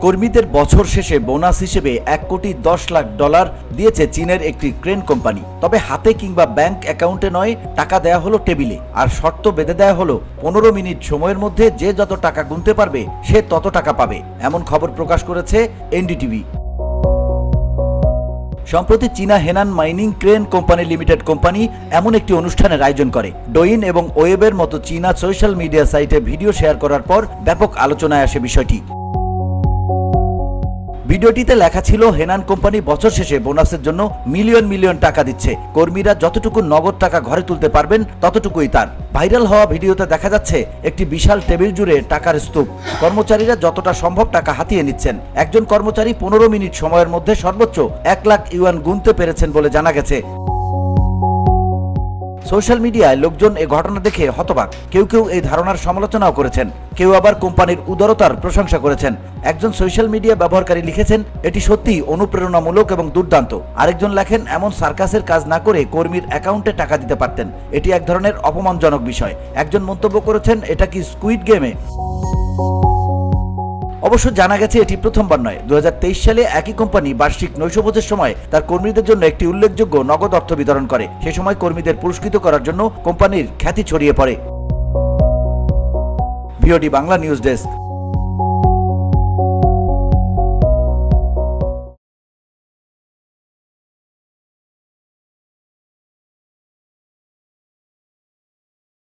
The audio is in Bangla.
কর্মীদের বছর শেষে বোনাস হিসেবে $1,10,00,000 দিয়েছে চীনের একটি ক্রেন কোম্পানি। তবে হাতে কিংবা ব্যাংক অ্যাকাউন্টে নয়, টাকা দেয়া হলো টেবিলে। আর শর্ত বেঁধে দেয়া হলো 15 মিনিট সময়ের মধ্যে যে যত টাকা গুনতে পারবে সে তত টাকা পাবে। এমন খবর প্রকাশ করেছে এনডিটিভি। সম্প্রতি চীনা Henan mining crane company limited company এমন একটি অনুষ্ঠানের আয়োজন করে। ডোইন এবং ওয়েবের মতো চীনা সোশ্যাল মিডিয়া সাইটে ভিডিও শেয়ার করার পর ব্যাপক আলোচনায় আসে বিষয়টি। ভিডিওটিতে লেখা ছিল, হেনান কোম্পানি বছর শেষে বোনাসের জন্য মিলিয়ন মিলিয়ন টাকা দিচ্ছে। কর্মীরা যতটুকু নগদ টাকা ঘরে তুলতে পারবেন ততটুকুই তার। ভাইরাল হওয়া ভিডিওতে দেখা যাচ্ছে একটি বিশাল টেবিল জুড়ে টাকার স্তূপ। কর্মচারীরা যতটা সম্ভব টাকা হাতিয়ে নিচ্ছেন। একজন কর্মচারী 15 মিনিট সময়ের মধ্যে সর্বোচ্চ 1 লাখ ইউয়ান গুনতে পেরেছেন বলে জানা গেছে। সোশ্যাল মিডিয়ায় লোকজন এই ঘটনা দেখে হতবাক। কেউ কেউ এই ধারণার সমালোচনাও করেছেন, কেউ আবার কোম্পানির উদারতার প্রশংসা করেছেন। একজন সোশ্যাল মিডিয়া ব্যবহারকারী লিখেছেন, এটি সত্যিই অনুপ্রেরণামূলক এবং দুর্দান্ত। আরেকজন লেখেন, এমন সার্কাসের কাজ না করে কর্মীর অ্যাকাউন্টে টাকা দিতে পারতেন, এটি এক ধরনের অপমানজনক বিষয়। একজন মন্তব্য করেছেন, এটা কি স্কুইড গেমে? অবশ্য জানা গেছে এটি প্রথমবার নয়। 2023 সালে একই কোম্পানি বার্ষিক নৈশভোজের সময় তার কর্মীদের জন্য একটি উল্লেখযোগ্য নগদ অর্থ বিতরণ করে। সে সময় কর্মীদের পুরস্কৃত করার জন্য কোম্পানির খ্যাতি ছড়িয়ে পড়ে। VOD Bangla news desk.